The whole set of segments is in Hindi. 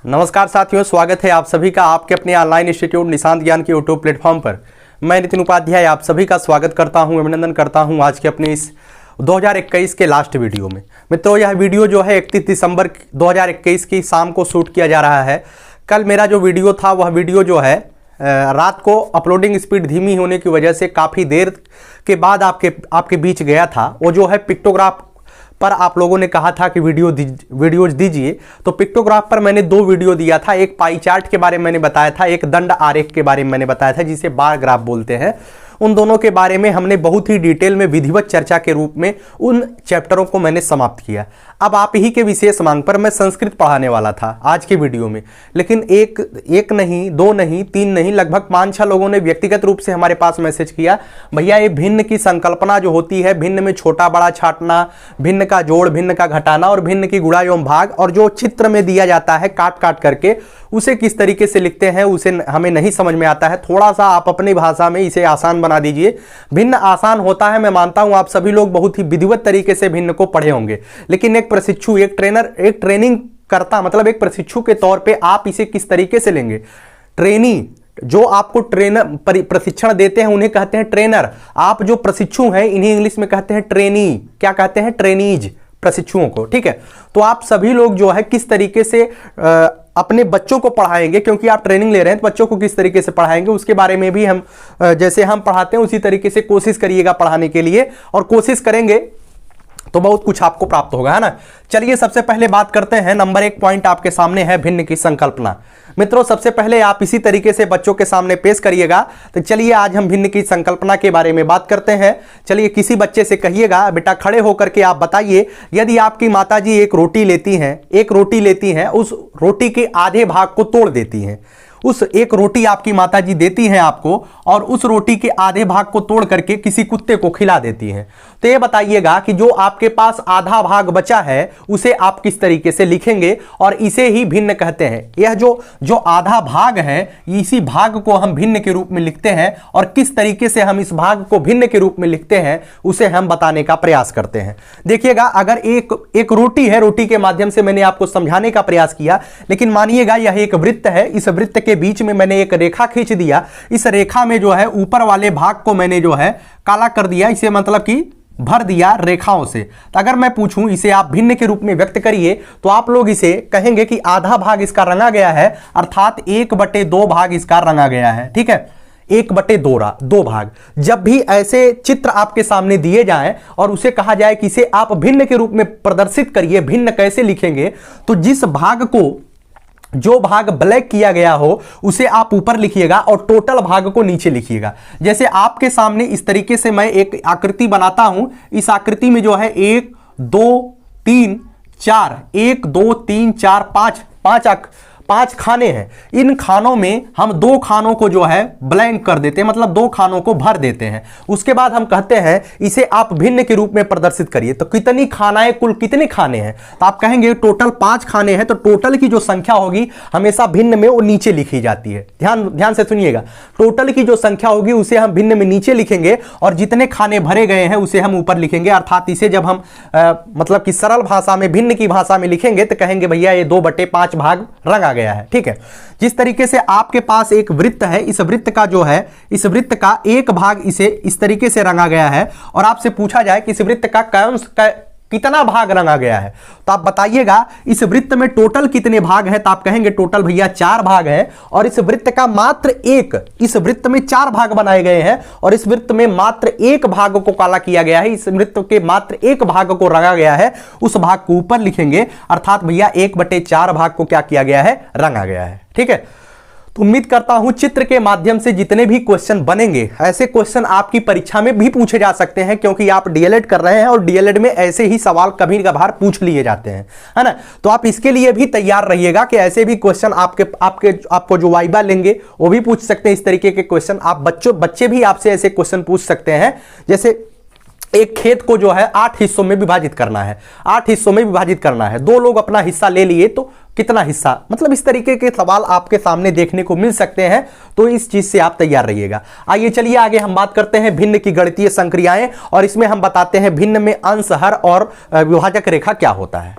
नमस्कार साथियों, स्वागत है आप सभी का आपके अपने ऑनलाइन इंस्टीट्यूट निशांत ज्ञान के यूट्यूब प्लेटफॉर्म पर। मैं नितिन उपाध्याय आप सभी का स्वागत करता हूं, अभिनंदन करता हूं आज के अपने इस 2021 के लास्ट वीडियो में। मित्रों, यह वीडियो जो है 31 दिसंबर 2021 की शाम को शूट किया जा रहा है। कल मेरा जो वीडियो था वह वीडियो जो है रात को अपलोडिंग स्पीड धीमी होने की वजह से काफ़ी देर के बाद आपके बीच गया था। वो जो है पिक्टोग्राफ पर आप लोगों ने कहा था कि वीडियोज दीजिए, तो पिक्टोग्राफ पर मैंने 2 वीडियो दिया था। एक पाई चार्ट के बारे में मैंने बताया था, एक दंड आरेख के बारे में मैंने बताया था, जिसे बार ग्राफ बोलते हैं। उन दोनों के बारे में हमने बहुत ही डिटेल में विधिवत चर्चा के रूप में उन चैप्टरों को मैंने समाप्त किया। अब आप ही के विशेष मांग पर मैं संस्कृत पढ़ाने वाला था आज के वीडियो में, लेकिन एक नहीं, 2 नहीं, 3 नहीं, लगभग 5-6 लोगों ने व्यक्तिगत रूप से हमारे पास मैसेज किया, भैया ये भिन्न की संकल्पना जो होती है, भिन्न में छोटा बड़ा छांटना, भिन्न का जोड़, भिन्न का घटाना और भिन्न की गुणा एवं भाग, और जो चित्र में दिया जाता है काट काट करके उसे किस तरीके से लिखते हैं उसे हमें नहीं समझ में आता है। थोड़ा सा आप अपनी भाषा में इसे आसान बना दीजिए। भिन्न आसान होता है, मैं मानता हूं आप सभी लोग बहुत ही विधिवत तरीके से भिन्न को पढ़े होंगे, लेकिन एक प्रशिक्षु, एक ट्रेनर, एक ट्रेनिंग करता, मतलब एक प्रशिक्षु के तौर पे आप इसे किस तरीके से लेंगे। ट्रेनी जो आपको ट्रेनर प्रशिक्षण देते हैं उन्हें कहते हैं ट्रेनर। आप जो प्रशिक्षु हैं इन्हें इंग्लिश में कहते हैं ट्रेनी। क्या कहते हैं? ट्रेनीज, प्रशिक्षुओं को। ठीक है, तो आप सभी लोग जो है किस तरीके से अपने बच्चों को पढ़ाएंगे, क्योंकि आप ट्रेनिंग ले रहे हैं, तो बच्चों को किस तरीके से पढ़ाएंगे उसके बारे में भी हम जैसे हम पढ़ाते हैं उसी तरीके से कोशिश करिएगा पढ़ाने के लिए, और कोशिश करेंगे तो बहुत कुछ आपको प्राप्त होगा, है ना। चलिए सबसे पहले बात करते हैं। नंबर 1 पॉइंट आपके सामने है भिन्न की संकल्पना। मित्रों, सबसे पहले आप इसी तरीके से बच्चों के सामने पेश करिएगा। तो चलिए आज हम भिन्न की संकल्पना के बारे में बात करते हैं। चलिए किसी बच्चे से कहिएगा, बेटा खड़े होकर के आप बताइए, यदि आपकी माताजी एक रोटी लेती हैं, उस रोटी के आधे भाग को तोड़ देती हैं। उस एक रोटी आपकी माताजी देती हैं आपको, और उस रोटी के आधे भाग को तोड़ करके किसी कुत्ते को खिला देती हैं। तो ये बताइएगा कि जो आपके पास आधा भाग बचा है उसे आप किस तरीके से लिखेंगे, और इसे ही भिन्न कहते हैं। यह जो आधा भाग है, इसी भाग को हम भिन्न के रूप में लिखते हैं, और किस तरीके से हम इस भाग को भिन्न के रूप में लिखते हैं उसे हम बताने का प्रयास करते हैं। देखिएगा, अगर एक रोटी है, रोटी के माध्यम से मैंने आपको समझाने का प्रयास किया, लेकिन मानिएगा यह एक वृत्त है। इस वृत्त के बीच में मैंने एक रेखा खींच दिया। इस रेखा में जो है ऊपर वाले भाग को मैंने जो है काला कर दिया, इसे मतलब कि भर दिया रेखाओं से। तो अगर मैं पूछूं इसे आप भिन्न के रूप में व्यक्त करिए, तो आप लोग इसे कहेंगे कि आधा भाग इसका रंगा गया है, अर्थात 1/2 भाग इसका रंगा गया है। ठीक है, 1/2 भाग। जब भी ऐसे चित्र आपके सामने दिए जाएं और उसे कहा जाए कि इसे आप भिन्न के रूप में प्रदर्शित करिए, भिन्न कैसे लिखेंगे, तो जिस भाग को, जो भाग ब्लैक किया गया हो उसे आप ऊपर लिखिएगा और टोटल भाग को नीचे लिखिएगा। जैसे आपके सामने इस तरीके से मैं एक आकृति बनाता हूं। इस आकृति में जो है 1 2 3 4 1 2 3 4 5 खाने हैं। इन खानों में हम 2 खानों को जो है ब्लैंक कर देते हैं, मतलब 2 खानों को भर देते हैं। उसके बाद हम कहते हैं इसे आप भिन्न के रूप में प्रदर्शित करिए। तो कितनी खानाएं, कुल कितने खाने हैं, तो आप कहेंगे टोटल 5 खाने हैं। तो टोटल की जो संख्या होगी हमेशा भिन्न में वो नीचे लिखी जाती है। ध्यान से सुनिएगा, टोटल की जो संख्या होगी उसे हम भिन्न में नीचे लिखेंगे, और जितने खाने भरे गए हैं उसे हम ऊपर लिखेंगे। अर्थात इसे जब हम मतलब कि सरल भाषा में, भिन्न की भाषा में लिखेंगे तो कहेंगे भैया ये 2/5 भाग रंगा गया है। ठीक है, जिस तरीके से आपके पास एक वृत्त है, इस वृत्त का जो है, इस वृत्त का एक भाग इसे इस तरीके से रंगा गया है, और आपसे पूछा जाए कि इस वृत्त का कितना भाग रंगा गया है, तो आप बताइएगा इस वृत्त में टोटल कितने भाग है। तो आप कहेंगे टोटल भैया 4 भाग है, और इस वृत्त का मात्र इस वृत्त में 4 भाग बनाए गए हैं, और इस वृत्त में मात्र 1 भाग को काला किया गया है। इस वृत्त के मात्र 1 भाग को रंगा गया है, उस भाग को ऊपर लिखेंगे। अर्थात भैया 1/4 भाग को क्या किया गया है, रंगा गया है। ठीक है, तो उम्मीद करता हूं चित्र के माध्यम से जितने भी क्वेश्चन बनेंगे, ऐसे क्वेश्चन आपकी परीक्षा में भी पूछे जा सकते हैं, क्योंकि आप डीएलएड कर रहे हैं और डीएलएड में ऐसे ही सवाल कभी कभार पूछ लिए जाते हैं, है ना। तो आप इसके लिए भी तैयार रहिएगा कि ऐसे भी क्वेश्चन आपको जो वाइवा लेंगे वो भी पूछ सकते हैं। इस तरीके के क्वेश्चन आप बच्चे भी आपसे ऐसे क्वेश्चन पूछ सकते हैं। जैसे एक खेत को जो है 8 हिस्सों में विभाजित करना है, 8 हिस्सों में विभाजित करना है, 2 लोग अपना हिस्सा ले लिए तो कितना हिस्सा, मतलब इस तरीके के सवाल आपके सामने देखने को मिल सकते हैं। तो इस चीज से आप तैयार रहिएगा। आइए चलिए आगे हम बात करते हैं भिन्न की गणितीय संक्रियाएं, और इसमें हम बताते हैं भिन्न में अंश, हर और विभाजक रेखा क्या होता है।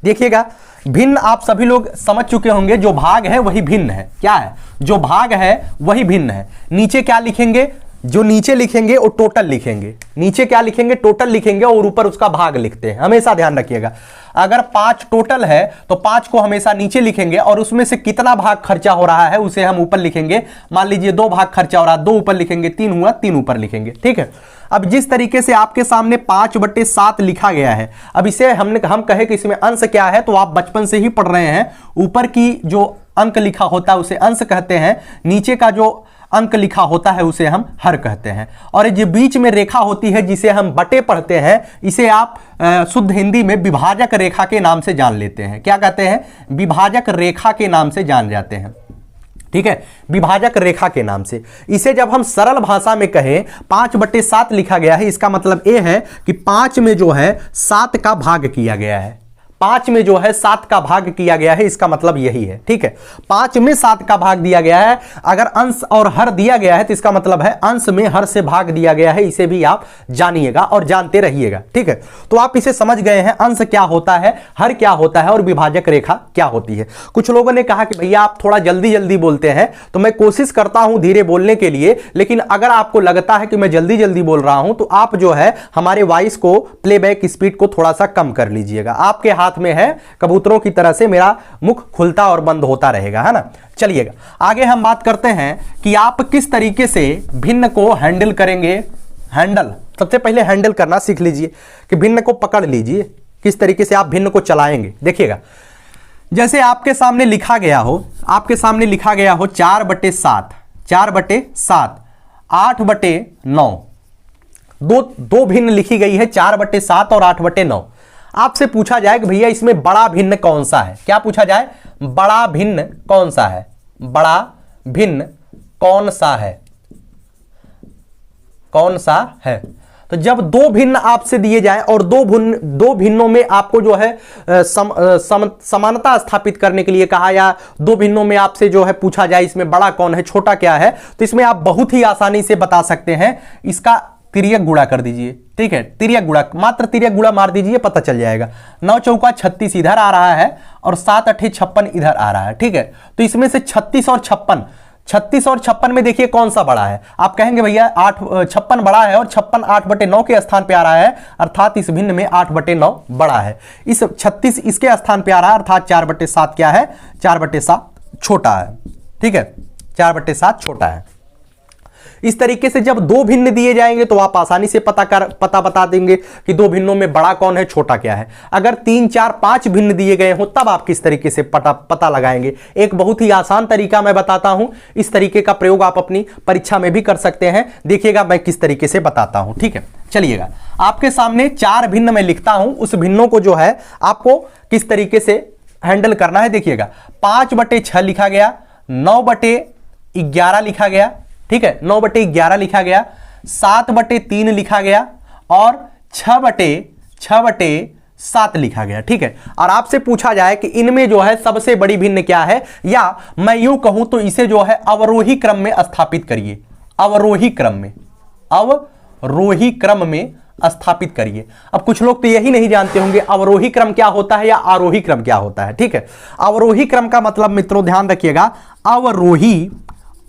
देखिएगा भिन्न आप सभी लोग समझ चुके होंगे, जो भाग है वही भिन्न है। क्या है? जो भाग है वही भिन्न है। नीचे क्या लिखेंगे? जो नीचे लिखेंगे वो टोटल लिखेंगे। नीचे क्या लिखेंगे? टोटल लिखेंगे और ऊपर उसका भाग लिखते हैं। हमेशा ध्यान रखिएगा, अगर 5 टोटल है तो 5 को हमेशा नीचे लिखेंगे और उसमें से कितना भाग खर्चा हो रहा है उसे हम ऊपर लिखेंगे। मान लीजिए 2 भाग खर्चा हो रहा है, 2 ऊपर लिखेंगे, 3 हुआ 3 ऊपर लिखेंगे। ठीक है। अब जिस तरीके से आपके सामने 5/7 लिखा गया है, अब इसे हम कहे कि इसमें अंश क्या है, तो आप बचपन से ही पढ़ रहे हैं। ऊपर की जो अंक लिखा होता है उसे अंश कहते हैं, नीचे का जो अंक लिखा होता है उसे हम हर कहते हैं। और जो बीच में रेखा होती है जिसे हम बटे पढ़ते हैं, इसे आप शुद्ध हिंदी में विभाजक रेखा के नाम से जान लेते हैं। क्या कहते हैं? विभाजक रेखा के नाम से जान जाते हैं। ठीक है, विभाजक रेखा के नाम से। इसे जब हम सरल भाषा में कहें, 5/7 लिखा गया है, इसका मतलब यह है कि 5 में जो है 7 का भाग किया गया है। 5 में जो है 7 का भाग किया गया है, इसका मतलब यही है। ठीक है, 5 में 7 का भाग दिया गया है। अगर अंश और हर दिया गया है तो इसका मतलब है अंश में हर से भाग दिया गया है। इसे भी आप जानिएगा और जानते रहिएगा। ठीक है, तो आप इसे समझ गए हैं, अंश क्या होता है, हर क्या होता है और विभाजक रेखा क्या होती है। कुछ लोगों ने कहा कि भैया आप थोड़ा जल्दी जल्दी बोलते हैं, तो मैं कोशिश करता हूं धीरे बोलने के लिए, लेकिन अगर आपको लगता है कि मैं जल्दी जल्दी बोल रहा हूं तो आप जो है हमारे वॉइस को, प्लेबैक स्पीड को थोड़ा सा कम कर लीजिएगा। आपके हाथ में है, कबूतरों की तरह से मेरा मुख खुलता और बंद होता रहेगा, है ना। चलिएगा आगे हम बात करते हैं कि आप किस तरीके से भिन्न को हैंडल करेंगे। हैंडल, सबसे पहले हैंडल करना सीख लीजिए कि भिन्न को पकड़ लीजिए, किस तरीके से आप भिन्न को चलाएंगे। देखिएगा, जैसे आपके सामने लिखा गया हो, आपके सामने लिखा गया हो 4/7, 4/7, 8/9, दो भिन्न लिखी गई है, 4/7 और 8/9। आपसे पूछा जाए कि भैया इसमें बड़ा भिन्न कौन सा है। क्या पूछा जाए? बड़ा भिन्न कौन सा है, बड़ा भिन्न कौन सा है, कौन सा है। तो जब 2 भिन्न आपसे दिए जाएं और दो भिन्नों में आपको जो है समानता स्थापित करने के लिए कहा, या 2 भिन्नों में आपसे जो है पूछा जाए इसमें बड़ा कौन है, छोटा क्या है, तो इसमें आप बहुत ही आसानी से बता सकते हैं। इसका तिर्यक गुणा कर दीजिए। ठीक है, तिर्यक गुणा, मात्र तिर्यक गुणा मार दीजिए, पता चल जाएगा। 9 चौका 36 इधर आ रहा है और 7 8 56 इधर आ रहा है। ठीक है, तो इसमें से 36 और 56 में देखिए कौन सा बड़ा है। आप कहेंगे भैया 56 बड़ा है और 56 8/9 के स्थान पे आ रहा है, अर्थात इस भिन्न में 8/9 बड़ा है। इस 36 इसके स्थान पे आ रहा है, अर्थात 4/7 क्या है, 4/7 छोटा है। ठीक है, 4/7 छोटा है। इस तरीके से जब 2 भिन्न दिए जाएंगे तो आप आसानी से पता बता देंगे कि 2 भिन्नों में बड़ा कौन है, छोटा क्या है। अगर 3 4 5 भिन्न दिए गए हो तब आप किस तरीके से पता लगाएंगे। एक बहुत ही आसान तरीका मैं बताता हूं, इस तरीके का प्रयोग आप अपनी परीक्षा में भी कर सकते हैं। देखिएगा मैं किस तरीके से बताता हूं। ठीक है, चलिएगा, आपके सामने 4 भिन्न मैं लिखता हूं, उस भिन्नों को जो है आपको किस तरीके से हैंडल करना है। देखिएगा, 5/6 लिखा गया, 9/11 लिखा गया। ठीक है, 9/11 लिखा गया, 7/3 लिखा गया और 6/7 लिखा गया। ठीक है, और आपसे पूछा जाए कि इनमें जो है सबसे बड़ी भिन्न क्या है, या मैं यूं कहूं तो इसे जो है अवरोही क्रम में स्थापित करिए। अवरोही क्रम में, अवरोही क्रम में स्थापित करिए। अब कुछ लोग तो यही नहीं जानते होंगे अवरोही क्रम क्या होता है या आरोही क्रम क्या होता है। ठीक है, अवरोही क्रम का मतलब मित्रों ध्यान रखिएगा, अवरोही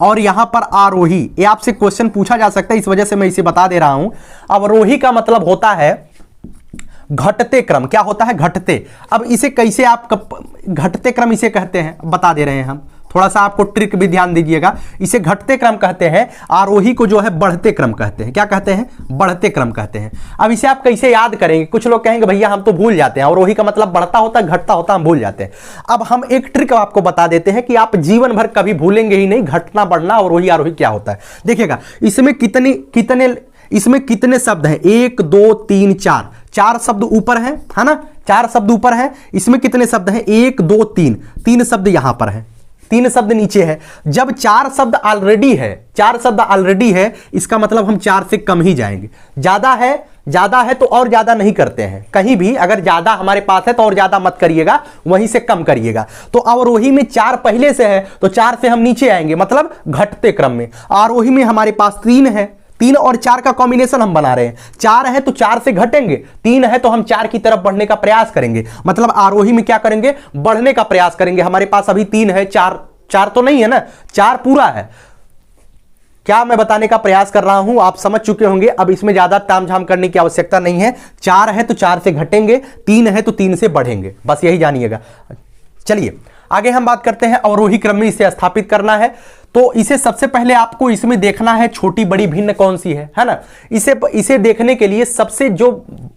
और यहां पर आरोही, ये आपसे क्वेश्चन पूछा जा सकता है, इस वजह से मैं इसे बता दे रहा हूं। अवरोही का मतलब होता है घटते क्रम। क्या होता है? घटते। अब इसे कैसे आप घटते क्रम इसे कहते हैं, बता दे रहे हैं हम। थोड़ा सा आपको ट्रिक भी ध्यान दीजिएगा, इसे घटते क्रम कहते हैं, आरोही को जो है बढ़ते क्रम कहते हैं। क्या कहते हैं? बढ़ते क्रम कहते हैं। अब इसे आप कैसे याद करेंगे? कुछ लोग कहेंगे भैया हम तो भूल जाते हैं, आरोही का मतलब बढ़ता होता है, घटता होता हम भूल जाते हैं। अब हम एक ट्रिक आपको बता देते हैं कि आप जीवन भर कभी भूलेंगे ही नहीं, घटना बढ़ना अवरोही आरोही क्या होता है। देखिएगा, इसमें कितने शब्द हैं? 1 2 3 4, 4 शब्द ऊपर हैं, है ना, 4 शब्द ऊपर हैं। इसमें कितने शब्द हैं? 1 2 3, 3 शब्द यहां पर हैं, 3 शब्द नीचे है। जब 4 शब्द ऑलरेडी है, 4 शब्द ऑलरेडी है, इसका मतलब हम 4 से कम ही जाएंगे। ज्यादा है तो और ज्यादा नहीं करते हैं, कहीं भी अगर ज्यादा हमारे पास है तो और ज्यादा मत करिएगा, वहीं से कम करिएगा। तो अवरोही में 4 पहले से है तो 4 से हम नीचे आएंगे, मतलब घटते क्रम में। आरोही में हमारे पास 3 है, 3 और 4 का कॉम्बिनेशन हम बना रहे हैं। 4 है तो 4 से घटेंगे, 3 है तो हम 4 की तरफ बढ़ने का प्रयास करेंगे, मतलब आरोही में क्या करेंगे, बढ़ने का प्रयास करेंगे। हमारे पास अभी 3 है, 4 तो नहीं है ना, 4 पूरा है। क्या मैं बताने का प्रयास कर रहा हूं आप समझ चुके होंगे, अब इसमें ज्यादा तामझाम करने की आवश्यकता नहीं है। 4 है तो 4 से घटेंगे, 3 है तो 3 से बढ़ेंगे, बस यही जानिएगा। चलिए आगे हम बात करते हैं, अवरोही क्रम में इसे स्थापित करना है। तो इसे सबसे पहले आपको इसमें देखना है छोटी बड़ी भिन्न कौन सी है ना। इसे देखने के लिए सबसे जो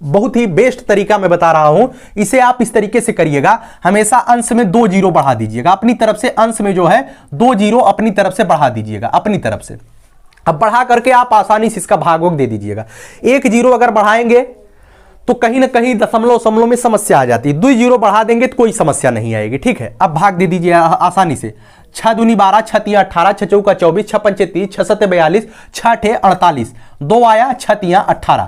बहुत ही बेस्ट तरीका मैं बता रहा हूं, इसे आप इस तरीके से करिएगा, हमेशा अंश में 2 जीरो बढ़ा दीजिएगा अपनी तरफ से, अंश में जो है 2 जीरो अपनी तरफ से बढ़ा दीजिएगा अपनी तरफ से। अब बढ़ा करके आप आसानी से इसका भागोग दे दीजिएगा। 1 जीरो अगर बढ़ाएंगे तो कहीं ना कहीं दशमलव में समस्या आ जाती है, 2 जीरो बढ़ा देंगे तो कोई समस्या नहीं आएगी, ठीक है। अब भाग दे दीजिए आसानी से। 6 दूनी 12, 6 तिया 18, 6 चौका 24, 6 पंचे 30, 6 सत्ते 42, 6 अठे 48, 2 आया, 6 तिया 18,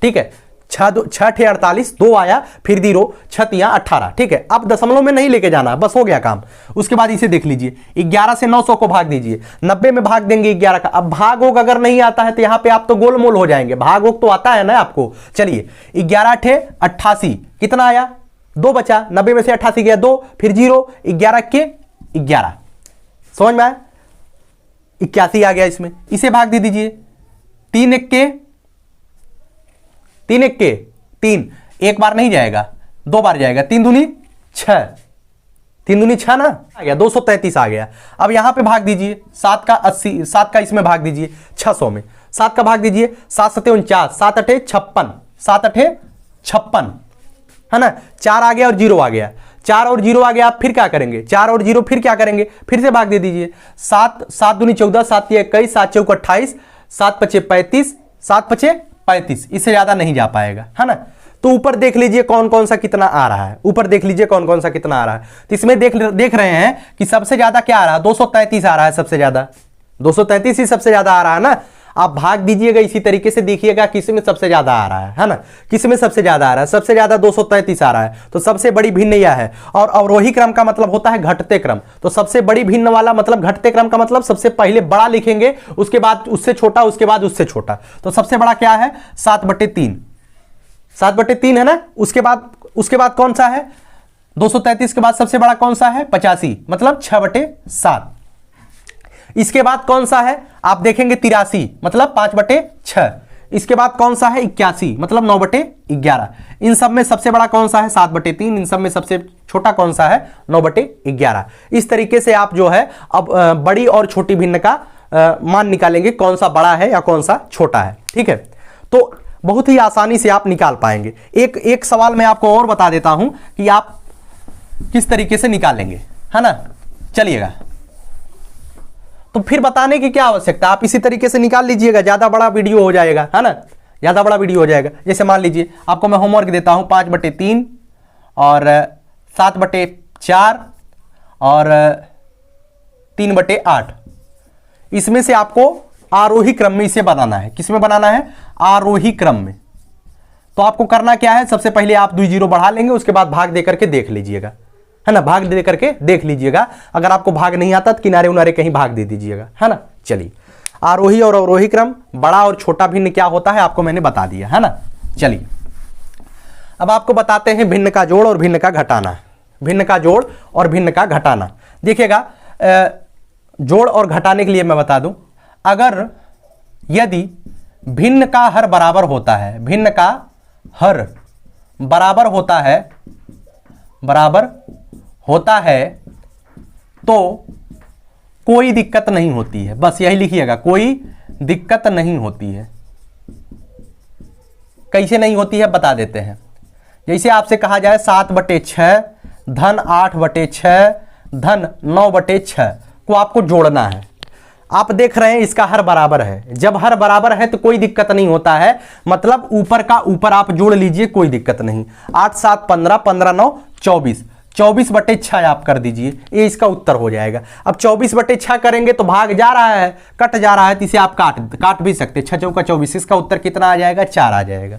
ठीक है। 6 अठे 48, 2 आया, फिर 0, 6 तिया 18, ठीक है। अब दशमलव में नहीं लेके जाना, बस हो गया काम। उसके बाद इसे देख लीजिए, 11 से 900 को भाग दीजिए, 90 में भाग देंगे 11 का। अब भाग होग अगर नहीं आता है तो यहां पे आप तो गोलमोल हो जाएंगे, भाग होग तो आता है ना आपको। चलिए 11 अठे 88, कितना आया, 2 बचा, 90 में से 88 गया 2, फिर 0, 11 के 11, समझ में आया, 81 आ गया इसमें। इसे भाग दे दीजिए, 3 1 के 3, एक बार नहीं जाएगा, 2 बार जाएगा, 3 दूनी 6, 3 दूनी 6 ना, आ गया 233 आ गया। अब यहां पे भाग दीजिए, 7 का 80, 7 का इसमें भाग दीजिए 600 में, 7 का भाग दीजिए, 7 सत्ते 49, 7 अठे 56, 7 अठे 56 है ना। 4 आ गया और 0 आ गया, 4 और 0 आ गया, आप फिर क्या करेंगे, 4 और 0 फिर क्या करेंगे, फिर से भाग दे दीजिए। 7 दूनी 14, 7 21, 7 चौक 28, 7 पचे 35, 7 पचे 35, इससे ज्यादा नहीं जा पाएगा, है ना। तो ऊपर देख लीजिए कौन कौन सा कितना आ रहा है, ऊपर देख लीजिए कौन कौन सा कितना आ रहा है। तो इसमें देख रहे हैं कि सबसे ज्यादा क्या आ रहा है, 233 आ रहा है, सबसे ज्यादा 233 ही सबसे ज्यादा आ रहा है ना। आप भाग दीजिएगा इसी तरीके से, देखिएगा किस में सबसे ज्यादा आ रहा है ना, किस में सबसे ज्यादा आ रहा है, सबसे ज्यादा 233 आ रहा है, तो सबसे बड़ी भिन्न यह है। और अवरोही क्रम का मतलब होता है घटते क्रम, तो सबसे बड़ी भिन्न वाला मतलब घटते क्रम का मतलब सबसे पहले बड़ा लिखेंगे, उसके बाद उससे छोटा, उसके बाद उससे छोटा। तो सबसे बड़ा क्या है, 7/3, 7/3 है ना। उसके बाद कौन सा है, 233 के बाद सबसे बड़ा कौन सा है, 85, मतलब 6/7। इसके बाद कौन सा है, आप देखेंगे 83, मतलब 5/6। इसके बाद कौन सा है, 81, मतलब 9/11। इन सब में सबसे बड़ा कौन सा है, 7/3। इन सब में सबसे छोटा कौन सा है, 9/11। इस तरीके से आप जो है अब बड़ी और छोटी भिन्न का मान निकालेंगे, कौन सा बड़ा है या कौन सा छोटा है, ठीक है। तो बहुत ही आसानी से आप निकाल पाएंगे। एक सवाल मैं आपको और बता देता हूं कि आप किस तरीके से निकालेंगे, है ना। चलिएगा, तो फिर बताने की क्या आवश्यकता, आप इसी तरीके से निकाल लीजिएगा, ज्यादा बड़ा वीडियो हो जाएगा, है ना, ज्यादा बड़ा वीडियो हो जाएगा। जैसे मान लीजिए आपको मैं होमवर्क देता हूं, 5/3 और 7/4 और 3/8। इसमें से आपको आरोही क्रम में इसे बनाना है। किसमें बनाना है, आरोही क्रम में। तो आपको करना क्या है, सबसे पहले आप 2 जीरो बढ़ा लेंगे, उसके बाद भाग दे करके देख लीजिएगा, है ना, भाग दे करके देख लीजिएगा। अगर आपको भाग नहीं आता तो किनारे उनारे कहीं भाग दे दीजिएगा, है ना। चलिए, आरोही और अवरोही क्रम, बड़ा और छोटा भिन्न क्या होता है आपको मैंने बता दिया, है ना। चलिए अब आपको बताते हैं भिन्न का जोड़ और भिन्न का घटाना। भिन्न का जोड़ और भिन्न का घटाना, देखिएगा, जोड़ और घटाने के लिए मैं बता दूं, अगर यदि भिन्न का हर बराबर होता है, भिन्न का हर बराबर होता है तो कोई दिक्कत नहीं होती है, बस यही लिखिएगा, कोई दिक्कत नहीं होती है। कैसे नहीं होती है बता देते हैं। जैसे आपसे कहा जाए 7/6 धन 8/6 धन 9/6 को आपको जोड़ना है। आप देख रहे हैं इसका हर बराबर है, जब हर बराबर है तो कोई दिक्कत नहीं होता है, मतलब ऊपर का ऊपर आप जोड़ लीजिए, कोई दिक्कत नहीं। 8 7 15, 15 9 24, 24/6 आप कर दीजिए, ये इसका उत्तर हो जाएगा। अब 24/6 करेंगे तो भाग जा रहा है, कट जा रहा है, तो इसे आप काट भी सकते। 6 चौका 24, इसका उत्तर कितना आ जाएगा, 4 आ जाएगा,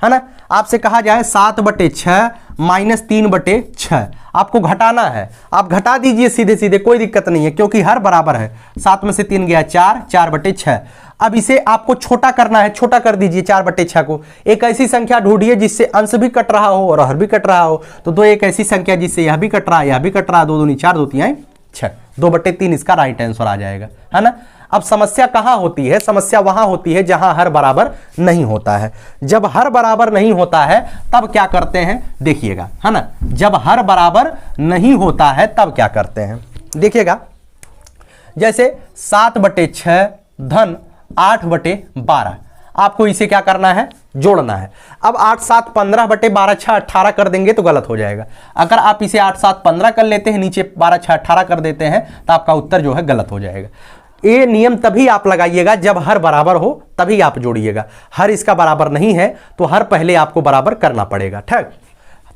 है ना। आपसे कहा जाए 7/6 -3/6 आपको घटाना है। आप घटा दीजिए सीधे सीधे, कोई दिक्कत नहीं है, क्योंकि हर बराबर है। 7 में से 3 गया 4, 4/6। अब इसे आपको छोटा करना है, छोटा कर दीजिए 4/6 को। एक ऐसी संख्या ढूंढिए जिससे अंश भी कट रहा हो और हर भी कट रहा हो। तो दो एक ऐसी संख्या जिससे यह भी कट रहा है, यह भी कट रहा है। 2 दूनी 4, 2 तिहाई 6, 2/3 इसका राइट आंसर आ जाएगा, है ना। अब समस्या कहां होती है? समस्या वहां होती है जहां हर बराबर नहीं होता है। जब हर बराबर नहीं होता है तब क्या करते हैं, देखिएगा, है ना। जब हर बराबर नहीं होता है तब क्या करते हैं, देखिएगा। जैसे 7/6 धन 8/12, आपको इसे क्या करना है, जोड़ना है। अब 8 7 15/12 6 18 कर देंगे तो गलत हो जाएगा। अगर आप इसे 8 7 15 कर लेते हैं, नीचे 12 6 18 कर देते हैं, तो आपका उत्तर जो है गलत हो जाएगा। ये नियम तभी आप लगाइएगा जब हर बराबर हो, तभी आप जोड़िएगा। हर इसका बराबर नहीं है तो हर पहले आपको बराबर करना पड़ेगा, ठीक।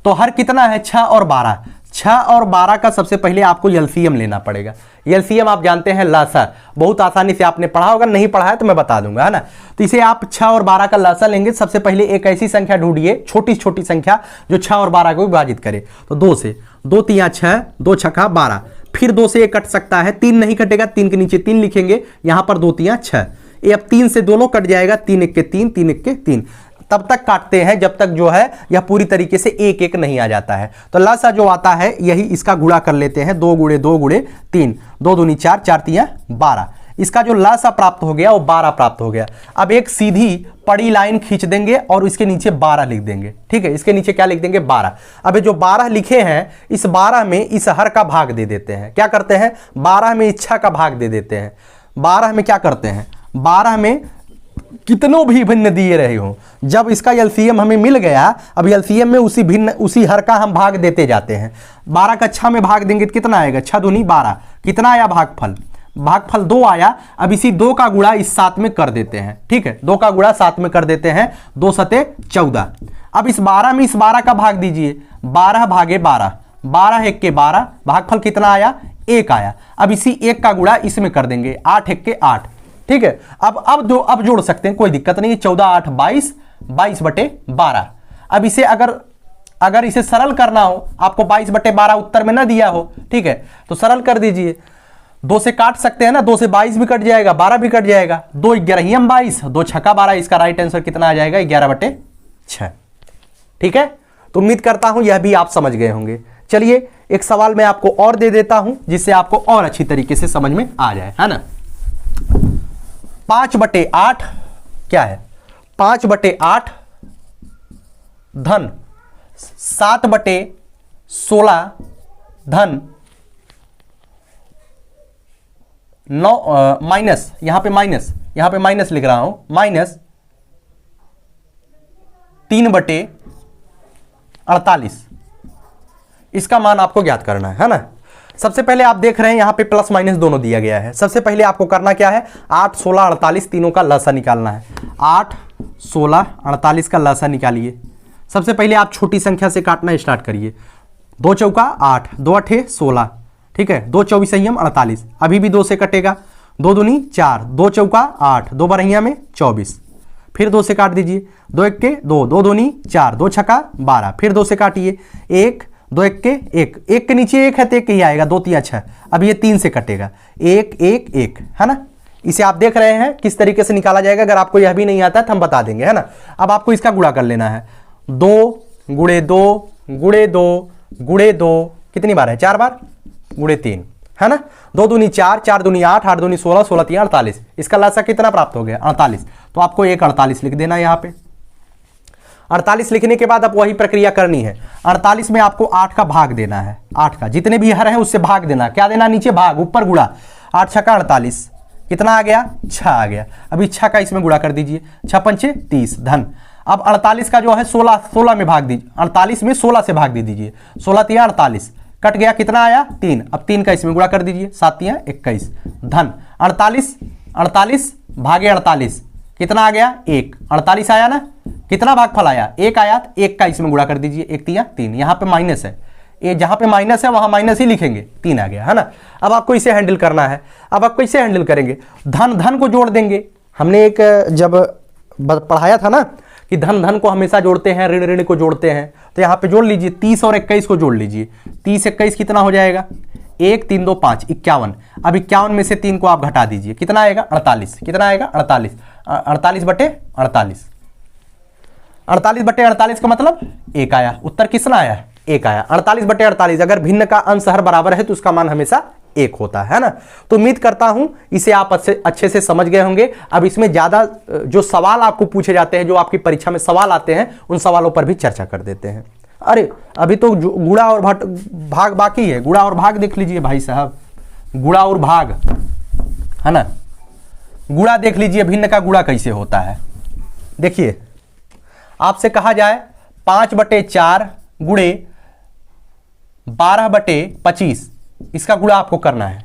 तो हर कितना है, 6 और 12। 6 और 12 का सबसे पहले आपको एलसीएम लेना पड़ेगा। एलसीएम आप जानते हैं लसा, बहुत आसानी से आपने पढ़ा होगा, नहीं पढ़ा है तो मैं बता दूंगा, है ना। तो इसे आप 6 और 12 का लसा लेंगे। सबसे पहले एक ऐसी संख्या ढूंढिए, छोटी छोटी संख्या जो 6 और 12 को विभाजित करे। तो 2 से 2 तिया 6, 2 छक्का 12, फिर 2 से 1 कट सकता है, 3 नहीं कटेगा, 3 के नीचे 3 लिखेंगे, यहां पर 2 तिया 6। ये अब 3 से दोनों कट जाएगा, 3 1 के 3, 3 1 के 3। तब तक काटते हैं जब तक जो है यह पूरी तरीके से 1 1 नहीं आ जाता है। तो लसा जो आता है यही इसका गुणा कर लेते हैं, 2 × 2 × 3, 2 दूनी 4, 4 तिया 12। इसका जो लसा प्राप्त हो गया वो 12 प्राप्त हो गया। अब एक सीधी पड़ी लाइन खींच देंगे और इसके नीचे 12 लिख देंगे, ठीक है। इसके नीचे क्या लिख देंगे, 12। अब जो 12 लिखे हैं, इस 12 में इस हर का भाग दे देते हैं। क्या करते हैं, 12 में इच्छा का भाग दे देते हैं। 12 में क्या करते हैं, 12 में कितनों भी भिन्न दिए रहे हो, जब इसका एलसीएम हमें मिल गया, अब एलसीएम में उसी भिन्न उसी हर का हम भाग देते जाते हैं। 12 का 6 में भाग देंगे तो कितना आएगा, 6 दूनी 12, कितना आया भागफल, भागफल 2 आया। अब इसी 2 का गुणा इस 7 में कर देते हैं, ठीक है। 2 का गुणा 7 में कर देते हैं, 2 सते 14। अब इस 12 में इस 12 का भाग दीजिए, 12 भागे 12, 12 1 के 12, भागफल कितना आया, 1 आया। अब इसी 1 का गुणा इसमें कर देंगे, 8 1 के 8, ठीक है। अब जोड़ सकते हैं, कोई दिक्कत नहीं है। 14 8 22, 22/12। अब इसे अगर इसे सरल करना हो, आपको 22/12 उत्तर में ना दिया हो, ठीक है, तो सरल कर दीजिए। 2 से काट सकते हैं ना, 2 से 22 भी कट जाएगा, 12 भी कट जाएगा। 2 11 22, 2 छक्का 12, इसका राइट आंसर कितना आ जाएगा, 11/6, ठीक है। तो उम्मीद करता हूं यह भी आप समझ गए होंगे। चलिए एक सवाल मैं आपको और दे देता हूं जिससे आपको और अच्छी तरीके से समझ में आ जाए, है ना। 5/8 क्या है, 5/8 धन 7/16 धन 9 माइनस, यहां पे माइनस लिख रहा हूं, माइनस 3/48। इसका मान आपको ज्ञात करना है ना। सबसे पहले आप देख रहे हैं यहां पे प्लस माइनस दोनों दिया गया है। सबसे पहले आपको करना क्या है, 8 16 48 तीनों का लसा निकालना है। 8 16 48 का लसा निकालिए। सबसे पहले आप छोटी संख्या से काटना स्टार्ट करिए। 2 चौका 8, 2 8 16, ठीक है। 2 24 48, अभी भी 2 से कटेगा। 2 दूनी 4, 2 चौका 8, 2 बरहिया में 24, फिर 2 से काट दीजिए। 2 1 के 2, 2 दूनी 4, 2 छक्का 12, फिर 2 से काटिए। 1 2 1 के 1, 1 के नीचे 1 है तो 1 ही आएगा, 2 3 6। अब ये 3 से कटेगा, 1 1 1, है ना। इसे आप देख रहे हैं किस तरीके से निकाला जाएगा। अगर आपको यह भी नहीं आता है तो हम बता देंगे, है ना। अब आपको इसका गुणा कर लेना है। 2 × 2 × 2 × 2 कितनी बार है, 4 बार, × 3, है ना। 2 दूनी 4, 4 दूनी 8, 8 दूनी 16, 16 3 48। इसका लसा कितना प्राप्त हो गया, 48। तो आपको एक 48 लिख देना यहाँ पे। 48 लिखने के बाद अब वही प्रक्रिया करनी है। 48 में आपको 8 का भाग देना है, 8 का जितने भी हर हैं उससे भाग देना। क्या देना, नीचे भाग, ऊपर गुणा। 8 छक्का 48, कितना आ गया, 6 आ गया। अभी 6 का इसमें गुणा कर दीजिए। 6 पंचे 30 धन। अब 48 का जो है 16 में भाग दीजिए, 48 में 16 से भाग दे दीजिए। 16 3 48, कट गया, कितना आया, 3। अब 3 का इसमें गुणा कर दीजिए। 7 3 21 धन 48 भागे 48 कितना आ गया, 1। 48 आया ना, कितना भागफल आया, 1 आया। 1 का इसमें गुणा कर दीजिए। 1 3 3, यहाँ पे माइनस है, ये जहां पे माइनस है वहां माइनस ही लिखेंगे। 3 आ गया, है ना। अब आपको इसे हैंडल करना है। अब आप कैसे हैंडल करेंगे, धन धन को जोड़ देंगे। हमने एक जब पढ़ाया था ना कि धन धन को हमेशा जोड़ते हैं, ऋण ऋण को जोड़ते हैं। तो यहाँ पे जोड़ लीजिए 30 और 21 को जोड़ लीजिए। 30 21 कितना हो जाएगा? 1 3 2 5 51। अब 51 में से 3 को आप घटा दीजिए, कितना आएगा? 48। कितना आएगा? 48। 48 बटे 48। 48 बटे 48 का मतलब 1 आया। उत्तर कितना आया? 1 आया। 48 बटे 48 अगर भिन्न का अंश हर बराबर है तो उसका मान हमेशा 1 होता है ना। तो उम्मीद करता हूं इसे आप अच्छे से समझ गए होंगे। अब इसमें ज्यादा जो सवाल आपको पूछे जाते हैं, जो आपकी परीक्षा में सवाल आते हैं, उन सवालों पर भी चर्चा कर देते हैं। अरे अभी तो गुणा और भाग बाकी है। गुणा और भाग देख लीजिए भाई साहब, गुणा और भाग है ना। गुणा देख लीजिए, भिन्न का गुणा कैसे होता है। देखिए आपसे कहा जाए 5 बटे 4 गुणे 12 बटे 25, इसका गुणा आपको करना है।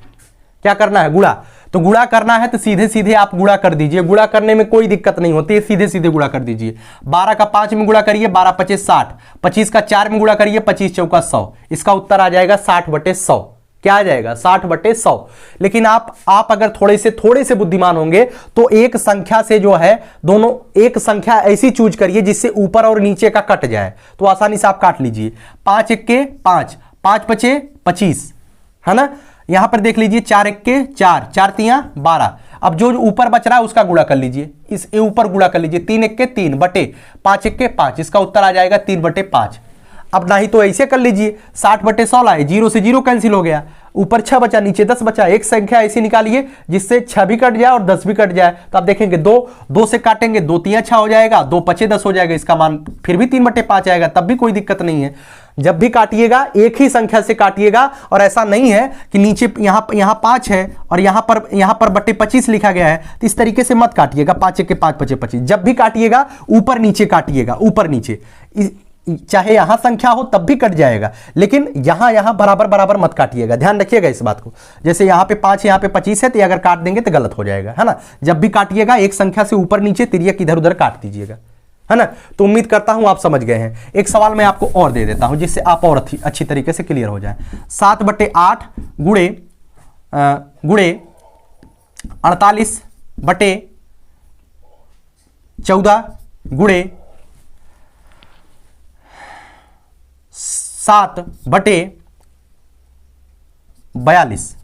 क्या करना है? गुणा। तो गुणा करना है तो सीधे सीधे आप गुणा कर दीजिए। गुणा करने में कोई दिक्कत नहीं होती है, सीधे सीधे गुणा कर दीजिए। 12 का 5 में गुणा करिए, 12 25 60। 25 का 4 में गुणा करिए, 25 चौका 100। इसका उत्तर आ जाएगा 60 बटे 100। क्या आ जाएगा? 60 बटे 100। लेकिन आप अगर थोड़े से बुद्धिमान होंगे तो एक संख्या से जो है दोनों, एक संख्या ऐसी चूज करिए जिससे ऊपर और नीचे का कट जाए, तो आसानी से आप काट लीजिए। 5 1 5, 5 5 25 है ना। यहां पर देख लीजिए 4 1 4, 4 3 12। अब जो ऊपर बच रहा है उसका गुणा कर लीजिए, इस ऊपर गुणा कर लीजिए। 3 1 3 बटे 5 1 5, इसका उत्तर आ जाएगा 3 बटे 5। अब नहीं तो ऐसे कर लीजिए, 60 बटे 100 लाए, 0 से 0 कैंसिल हो गया, ऊपर 6 बचा, नीचे 10 बचा। एक संख्या ऐसी निकालिए जिससे 6 भी कट जाए और 10 भी कट जाए। तो आप देखेंगे 2 से काटेंगे, 2 3 6 हो जाएगा, 2 5 10 हो जाएगा। इसका मान फिर भी 3 बटे 5 आएगा, तब भी कोई दिक्कत नहीं है। जब भी काटिएगा एक ही संख्या से काटिएगा, और ऐसा नहीं है कि नीचे यहाँ 5 है और यहाँ पर बटे 25 लिखा गया है, तो इस तरीके से मत काटिएगा। 5 1 5 5 25। जब भी काटिएगा ऊपर नीचे काटिएगा, ऊपर नीचे। चाहे यहां संख्या हो तब भी कट जाएगा, लेकिन यहां बराबर मत काटिएगा। ध्यान रखिएगा इस बात को। जैसे यहां पे 5 यहां पे 25 है, तो अगर काट देंगे तो गलत हो जाएगा, है ना। जब भी काटिएगा एक संख्या से ऊपर नीचे तिर्यक इधर उधर काट दीजिएगा, है ना। तो उम्मीद करता हूं आप समझ गए हैं। एक सवाल मैं आपको और दे देता हूं जिससे आप और अच्छी तरीके से क्लियर हो जाए। 7 बटे 8 गुणे 48 बटे 14 गुणे 7 बटे 42,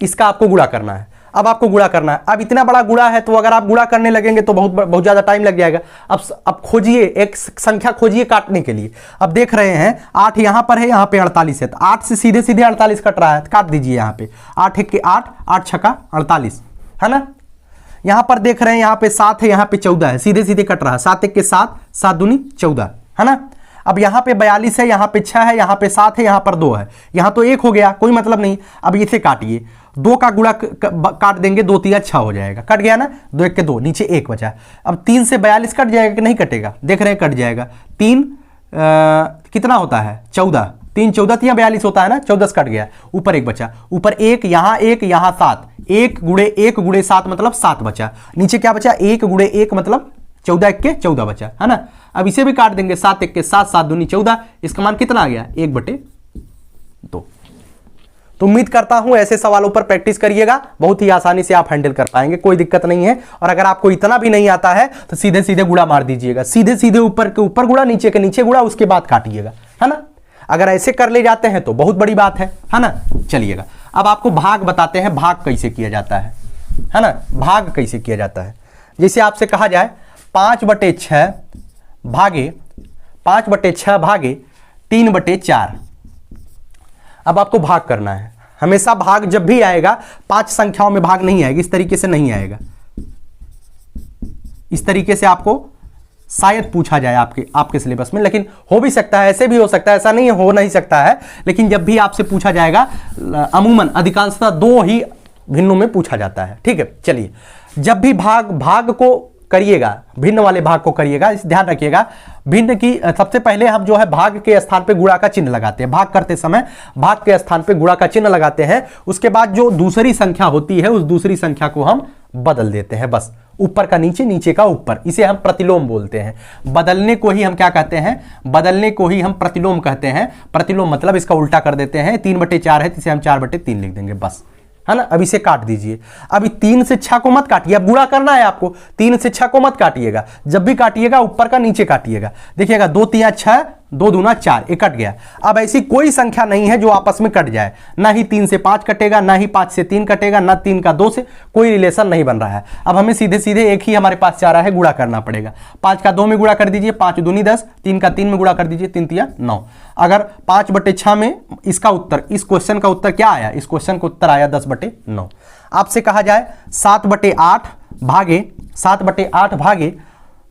इसका आपको गुणा करना है। अब आपको गुणा करना है। अब इतना बड़ा गुणा है तो अगर आप गुणा करने लगेंगे तो बहुत ज्यादा टाइम लग जाएगा। अब खोजिए, एक संख्या खोजिए काटने के लिए। अब देख रहे हैं 8 यहां पर है, यहां पे 48 है, तो 8 से सीधे सीधे 48 कट रहा है, तो काट दीजिए। यहां पे 8 1 8, 8 6 48, है ना। यहां पर देख रहे हैं यहां पे 7 है, यहां पे 14 है, सीधे सीधे कट रहा है। 7 1 7, 7 दूनी 14, है ना। अब यहां पे 42 है, यहां पे 6 है, यहां पे 7 है, यहां पर 2 है, यहां तो 1 हो गया, कोई मतलब नहीं। अब इसे काटिए, 2 का गुणा काट देंगे, 2 3 6 हो जाएगा, कट गया ना। 2 1 2, नीचे 1 बचा। अब 3 से 42 कट जाएगा कि नहीं कटेगा? देख रहे हैं कट जाएगा। 3 कितना होता है? 14, 3 14 3 42 होता है ना। 14 कट गया, ऊपर 1 बचा, ऊपर 1 यहां 1 यहां 7, 1 गुणे 7 मतलब 7 बचा। नीचे क्या बचा? 1 गुणे 1 मतलब 14 1 14 बचा, है ना। अब इसे भी काट देंगे, 7 1 7, 7 दूनी 14, इसका मान कितना आ गया? 1 बटे 2। तो उम्मीद करता हूं ऐसे सवालों पर प्रैक्टिस करिएगा, बहुत ही आसानी से आप हैंडल कर पाएंगे, कोई दिक्कत नहीं है। और अगर आपको इतना भी नहीं आता है तो सीधे सीधे गुणा मार दीजिएगा, सीधे सीधे ऊपर के ऊपर गुणा, नीचे के नीचे गुणा, उसके बाद काटिएगा, है ना। अगर ऐसे कर ले जाते हैं तो बहुत बड़ी बात है ना। चलिएगा अब आपको भाग बताते हैं, भाग कैसे किया जाता है ना। भाग कैसे किया जाता है, जैसे आपसे कहा जाए 5 बटे 6 भागे 3 बटे 4। अब आपको भाग करना है। हमेशा भाग जब भी आएगा 5 संख्याओं में भाग नहीं आएगा, इस तरीके से नहीं आएगा। इस तरीके से आपको शायद पूछा जाए आपके सिलेबस में, लेकिन हो भी सकता है, ऐसे भी हो सकता है, ऐसा नहीं हो नहीं सकता है। लेकिन जब भी आपसे पूछा जाएगा, अमूमन अधिकांशतः 2 ही भिन्नों में पूछा जाता है, ठीक है। चलिए, जब भी भाग को करिएगा, भिन्न वाले भाग को करिएगा, इस ध्यान रखिएगा। भिन्न की सबसे पहले हम जो है भाग के स्थान पे गुणा का चिन्ह लगाते हैं। भाग करते समय भाग के स्थान पे गुणा का चिन्ह लगाते हैं। उसके बाद जो दूसरी संख्या होती है उस दूसरी संख्या को हम बदल देते हैं, बस ऊपर का नीचे, नीचे का ऊपर। इसे हम प्रतिलोम बोलते हैं। बदलने को ही हम क्या कहते हैं? बदलने को ही हम प्रतिलोम कहते हैं। प्रतिलोम मतलब इसका उल्टा कर देते हैं। 3 बटे 4 है, इसे हम 4 बटे 3 लिख देंगे, बस है ना। अब इसे काट दीजिए। अभी 3 से 6 को मत काटिए, अब गुणा करना है आपको। 3 से 6 को मत काटिएगा, जब भी काटिएगा ऊपर का नीचे काटिएगा। देखिएगा 2 3 6, 2 दूना 4, ये कट गया। अब ऐसी कोई संख्या नहीं है जो आपस में कट जाए, ना ही 3 से 5 कटेगा, ना ही 5 से 3 कटेगा, ना 3 का 2 से, कोई रिलेशन नहीं बन रहा है। अब हमें सीधे सीधे एक ही हमारे पास चाह रहा है, गुणा करना पड़ेगा। 5 का 2 में गुणा कर दीजिए, 5 दूनी 10, 3 का 3 में गुणा कर दीजिए, 3 3 9। अगर 5/6 में इसका उत्तर, इस क्वेश्चन का उत्तर क्या आया, इस क्वेश्चन का उत्तर आया 10/9। आपसे कहा जाए 7/8 भागे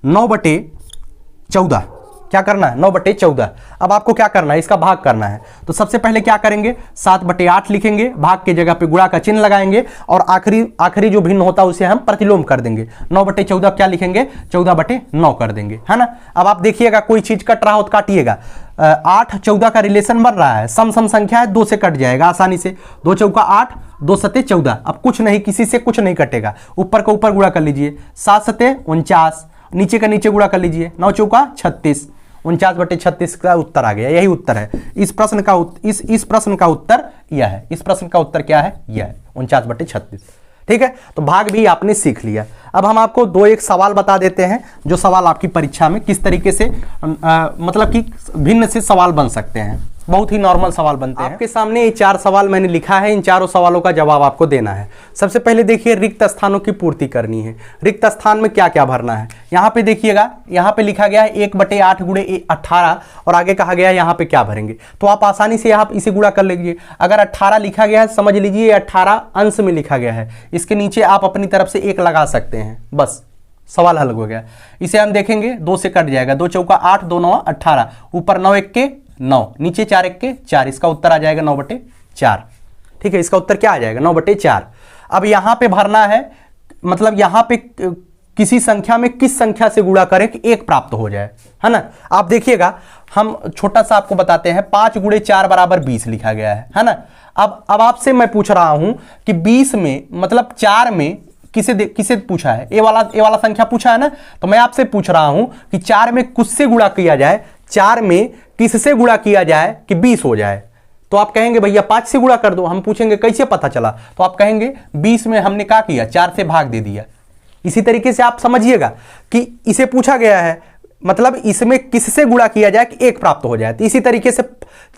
9/14, क्या करना है, 9/14। अब आपको क्या करना है, इसका भाग करना है। तो सबसे पहले क्या करेंगे, 7/8 लिखेंगे, भाग के जगह पे गुणा का चिन्ह लगाएंगे और आखिरी जो भिन्न होता है उसे हम प्रतिलोम कर देंगे। 9/14 क्या लिखेंगे, 14/9 कर देंगे, है ना। अब आप देखिएगा कोई चीज कट रहा हो तो काटिएगा। 8 14 का रिलेशन बन रहा है, सम संख्या है, 2 से कट जाएगा आसानी से। 2 चौका 8, 2 सते 14। अब कुछ नहीं, किसी से कुछ नहीं कटेगा, ऊपर का ऊपर गुणा कर लीजिए। 7 सते 49, नीचे का नीचे गुणा कर लीजिए। 9 चौका 36, 49/36 का उत्तर आ गया। यही उत्तर है इस प्रश्न का। इस प्रश्न का उत्तर यह है। इस प्रश्न का उत्तर क्या है, यह है 49/36। ठीक है, तो भाग भी आपने सीख लिया। अब हम आपको 2 एक सवाल बता देते हैं, जो सवाल आपकी परीक्षा में किस तरीके से मतलब कि भिन्न से सवाल बन सकते हैं। बहुत ही नॉर्मल सवाल बनते हैं। आपके सामने ये 4 सवाल मैंने लिखा है, इन चारों सवालों का जवाब आपको देना है। सबसे पहले देखिए, रिक्त स्थानों की पूर्ति करनी है। रिक्त स्थान में क्या क्या भरना है, यहाँ पे देखिएगा, यहाँ पे लिखा गया है 1/8 गुणे 18 और आगे कहा गया है यहाँ पे क्या भरेंगे। तो आप आसानी से आप इसे गुणा कर लीजिए। अगर 18 लिखा गया है, समझ लीजिए 18 अंश में लिखा गया है, इसके नीचे आप अपनी तरफ से 1 लगा सकते हैं, बस सवाल हल हो गया। इसे हम देखेंगे, 2 से कट जाएगा। 2 चौका 8, 2 9 18, ऊपर 9 1 के 9, नीचे 4 1 के 4, इसका उत्तर आ जाएगा 9/4। ठीक है, इसका उत्तर क्या आ जाएगा, 9/4। अब यहां पे भरना है, मतलब यहां पे किसी संख्या में किस संख्या से गुणा करें कि 1 प्राप्त हो जाए, है ना। आप देखिएगा, हम छोटा सा आपको बताते हैं, 5 गुणे 4 बराबर 20 लिखा गया है ना। अब आपसे मैं पूछ रहा हूं कि 20 में मतलब 4 में किसे पूछा है, ए वाला संख्या पूछा है ना। तो मैं आपसे पूछ रहा हूं कि 4 में किससे गुणा किया जाए, 4 में किससे गुणा किया जाए कि 20 हो जाए। तो आप कहेंगे भैया 5 से गुणा कर दो। हम पूछेंगे कैसे पता चला, तो आप कहेंगे 20 में हमने क्या किया, 4 से भाग दे दिया। इसी तरीके से आप समझिएगा कि इसे पूछा गया है, मतलब इसमें किससे गुणा किया जाए कि 1 प्राप्त हो जाए। तो इसी तरीके से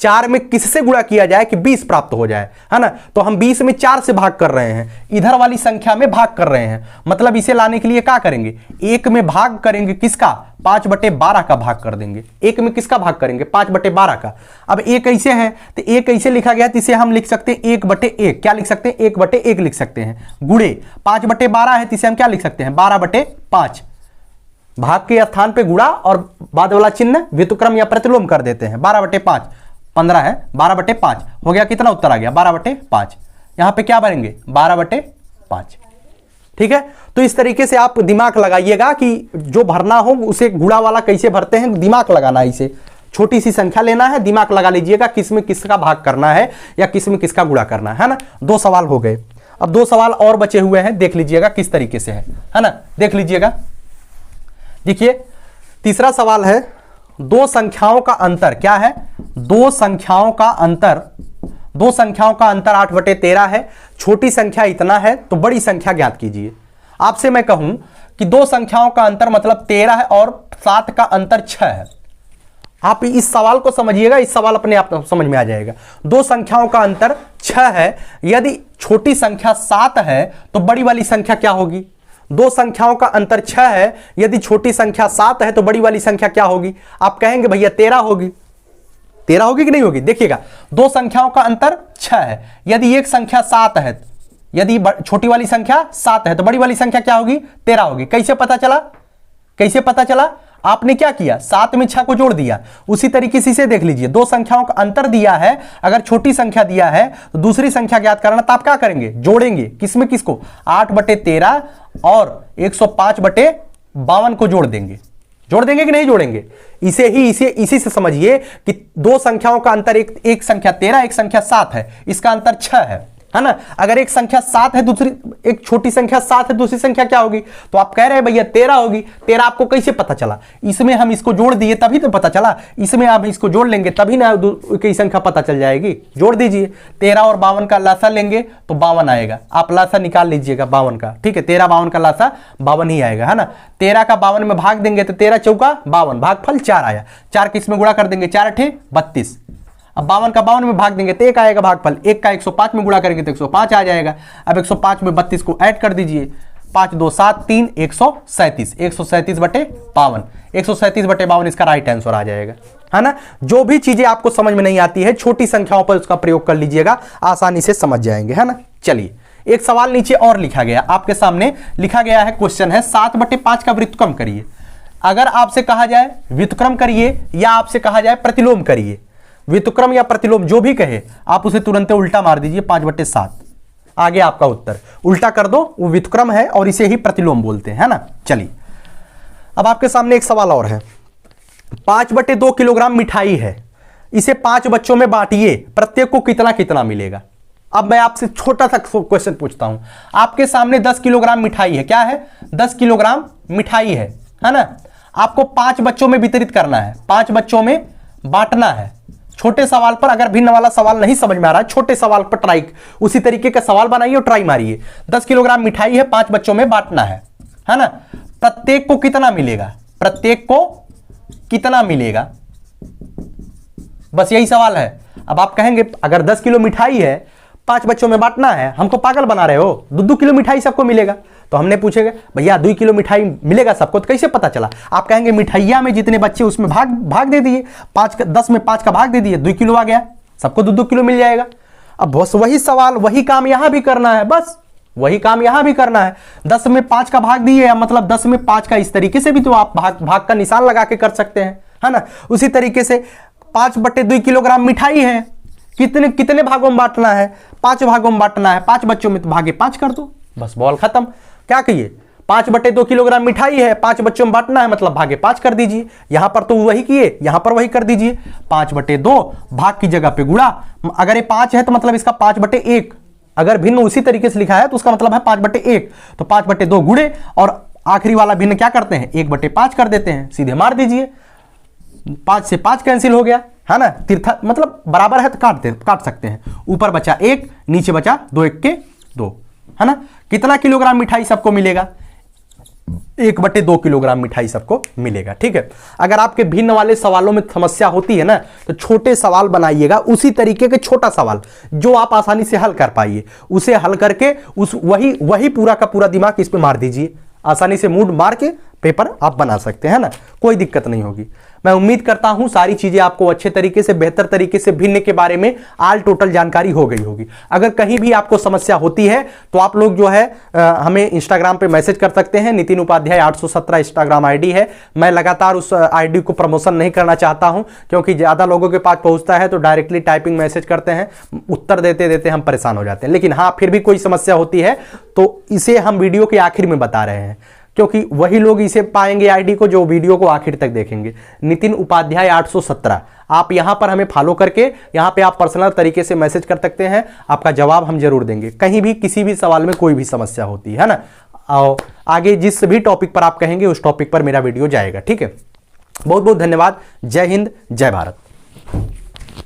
4 में किससे गुणा किया जाए कि 20 प्राप्त हो जाए, है ना। तो हम 20 में 4 से भाग कर रहे हैं, इधर वाली संख्या में भाग कर रहे हैं। मतलब इसे लाने के लिए क्या करेंगे, 1 में भाग करेंगे, किसका, 5/12 का भाग कर देंगे। 1 में किसका भाग करेंगे, 5/12 का। अब 1 कैसे है, तो 1 कैसे लिखा गया, तो इसे हम लिख सकते हैं 1/1। क्या लिख सकते हैं, 1/1 लिख सकते हैं। गुणे 5/12 है, तो इसे हम क्या लिख सकते हैं, 12/5। भाग के स्थान पे गुणा और बाद वाला चिन्ह व्युत्क्रम या प्रतिलोम कर देते हैं। 12/5, 15 है, 12/5 हो गया। कितना उत्तर आ गया, 12/5। यहां पे क्या भरेंगे, 12/5। ठीक है, तो इस तरीके से आप दिमाग लगाइएगा कि जो भरना हो उसे गुणा वाला कैसे भरते हैं, दिमाग लगाना है। इसे छोटी सी संख्या लेना है, दिमाग लगा लीजिएगा किसमें किसका भाग करना है या किसमें किसका गुणा करना है ना। 2 सवाल हो गए, अब 2 सवाल और बचे हुए हैं, देख लीजिएगा किस तरीके से है ना। देख लीजिएगा, देखिए तीसरा सवाल है, 2 संख्याओं का अंतर क्या है, 2 संख्याओं का अंतर 8/13 है। छोटी संख्या इतना है तो बड़ी संख्या ज्ञात कीजिए। आपसे मैं कहूं कि 2 संख्याओं का अंतर मतलब 13 है और 7 का अंतर 6 है। आप इस सवाल को समझिएगा, इस सवाल अपने आप समझ में आ जाएगा। 2 संख्याओं का अंतर 6 है, यदि छोटी संख्या 7 है तो बड़ी वाली संख्या क्या होगी। 2 संख्याओं का अंतर 6 है, यदि छोटी संख्या 7 है तो बड़ी वाली संख्या क्या होगी। आप कहेंगे भैया 13 होगी। 13 होगी कि नहीं होगी। देखिएगा 2 संख्याओं का अंतर 6 है, यदि एक संख्या 7 है, यदि छोटी वाली संख्या 7 है तो बड़ी वाली संख्या क्या होगी, 13 होगी। कैसे पता चला, कैसे पता चला, आपने क्या किया, 7 में 6 को जोड़ दिया। उसी तरीके से इसे देख लीजिए, 2 संख्याओं का अंतर दिया है, अगर छोटी संख्या दिया है तो दूसरी संख्या ज्ञात करना, तो आप क्या करेंगे, जोड़ेंगे। किसमें किसको, 8/13 और 105/52 को जोड़ देंगे। जोड़ देंगे कि नहीं जोड़ेंगे। इसी से समझिए कि 2 संख्याओं का अंतर, एक संख्या 13, एक संख्या 7 है, इसका अंतर 6 है। है ना। अगर एक संख्या 7 है, दूसरी एक छोटी संख्या 7 है, दूसरी संख्या क्या होगी, तो आप कह रहे हैं भैया 13 होगी। 13 आपको कैसे पता चला, इसमें हम इसको जोड़ दिए तभी तो पता चला, इसमें आप इसको जोड़ लेंगे तभी ना कई संख्या पता चल जाएगी। जोड़ दीजिए, 13 और 52 का लासा लेंगे तो 52 आएगा। आप लासा निकाल लीजिएगा 52 का, ठीक है। 13 52 का लासा 52 ही आएगा, है ना। 13 का 52 में भाग देंगे तो 13 चौका 52, भागफल 4 आया। 4 किस में गुणा कर देंगे, 4 अठे 32। अब 52 का 52 में भाग देंगे तो 1 आएगा भागफल। 1 का 105 में गुणा करेंगे तो 105 आ जाएगा। अब 105 में 32 को ऐड कर दीजिए, 5 2 7 3 137, 137 बटे 52, 137 बटे 52 इसका राइट आंसर आ जाएगा, है ना। जो भी चीजें आपको समझ में नहीं आती है छोटी संख्याओं पर उसका प्रयोग कर लीजिएगा, आसानी से समझ जाएंगे, है ना। चलिए एक सवाल नीचे और लिखा गया, आपके सामने लिखा गया है, क्वेश्चन है 7/5 का व्युत्क्रम करिए। अगर आपसे कहा जाए व्युत्क्रम करिए या आपसे कहा जाए प्रतिलोम करिए, व्युत्क्रम या प्रतिलोम जो भी कहे आप उसे तुरंत उल्टा मार दीजिए, 5/7 आगे आपका उत्तर। उल्टा कर दो, वो व्युत्क्रम है और इसे ही प्रतिलोम बोलते हैं, है ना। चलिए अब आपके सामने एक सवाल और है, 5/2 किलोग्राम मिठाई है, इसे 5 बच्चों में बांटिए, प्रत्येक को कितना कितना मिलेगा। अब मैं आपसे छोटा सा क्वेश्चन पूछता हूं, आपके सामने 10 किलोग्राम मिठाई है, क्या है 10 किलोग्राम मिठाई है ना। आपको 5 बच्चों में वितरित करना है, 5 बच्चों में बांटना है। छोटे सवाल पर अगर भिन्न वाला सवाल नहीं समझ में आ रहा है, छोटे सवाल पर ट्राई उसी तरीके का सवाल बनाइए और ट्राई मारिए। 10 किलोग्राम मिठाई है, 5 बच्चों में बांटना है ना। प्रत्येक को कितना मिलेगा, प्रत्येक को कितना मिलेगा, बस यही सवाल है। अब आप कहेंगे अगर 10 किलो मिठाई है, 5 बच्चों में बांटना है, हमको पागल बना रहे हो, 2 किलो मिठाई सबको मिलेगा। तो हमने पूछेगा भैया 2 किलो मिठाई मिलेगा सबको, तो कैसे पता चला। आप कहेंगे मिठाइया में जितने बच्चे उसमें भाग दे दिए, 10 में 5 का भाग दे दिए, 2 किलो आ गया, सबको 2 किलो मिल जाएगा। अब बस वही सवाल वही काम यहां भी करना है, बस वही काम यहां भी करना है। 10 में 5 का भाग दिए, मतलब 10 में 5 का, इस तरीके से भी तो आप भाग का निशान लगा के कर सकते हैं, है ना। उसी तरीके से 5/2 किलोग्राम मिठाई है, कितने भागों में बांटना है, 5 भागों में बांटना है, 5 बच्चों में तो भागे 5 कर दो, बस बॉल खत्म। क्या कहिए, 5/2 किलोग्राम मिठाई है, 5 बच्चों में बांटना है, मतलब भागे 5 कर दीजिए। यहां पर तो वही किए, यहां पर वही कर दीजिए, 5/2 भाग की जगह पे गुणा। अगर ये 5 है तो मतलब इसका 5/1, अगर भिन्न उसी तरीके से लिखा है तो उसका मतलब है 5/1, तो 5/2 गुणे और आखिरी वाला भिन्न क्या करते हैं, 1/5 कर देते हैं, सीधे मार दीजिए। 5 से 5 कैंसिल हो गया, है ना। तीर्था मतलब बराबर है तो काट सकते हैं। ऊपर बचा 1, नीचे बचा 2 1 के 2, है ना। कितना किलोग्राम मिठाई सबको मिलेगा, 1/2 किलोग्राम मिठाई सबको मिलेगा, ठीक है। अगर आपके भिन्न वाले सवालों में समस्या होती है ना, तो छोटे सवाल बनाइएगा, उसी तरीके के छोटा सवाल जो आप आसानी से हल कर पाइए, उसे हल करके वही पूरा का पूरा दिमाग इस पे मार दीजिए, आसानी से मूड मार के पेपर आप बना सकते हैं ना, कोई दिक्कत नहीं होगी। मैं उम्मीद करता हूं सारी चीजें आपको अच्छे तरीके से, बेहतर तरीके से भिन्न के बारे में आल टोटल जानकारी हो गई होगी। अगर कहीं भी आपको समस्या होती है तो आप लोग जो है हमें इंस्टाग्राम पे मैसेज कर सकते हैं। नितिन उपाध्याय 817 इंस्टाग्राम आईडी है। मैं लगातार उस आईडी को प्रमोशन नहीं करना चाहता हूं, क्योंकि ज्यादा लोगों के पास पहुंचता है तो डायरेक्टली टाइपिंग मैसेज करते हैं, उत्तर देते देते हम परेशान हो जाते हैं। लेकिन हाँ, फिर भी कोई समस्या होती है तो इसे हम वीडियो के आखिर में बता रहे हैं, क्योंकि वही लोग इसे पाएंगे आईडी को जो वीडियो को आखिर तक देखेंगे। नितिन उपाध्याय 817, आप यहां पर हमें फॉलो करके यहां पे आप पर्सनल तरीके से मैसेज कर सकते हैं, आपका जवाब हम जरूर देंगे। कहीं भी किसी भी सवाल में कोई भी समस्या होती है ना, और आगे जिस भी टॉपिक पर आप कहेंगे उस टॉपिक पर मेरा वीडियो जाएगा, ठीक है। बहुत बहुत धन्यवाद। जय हिंद, जय भारत।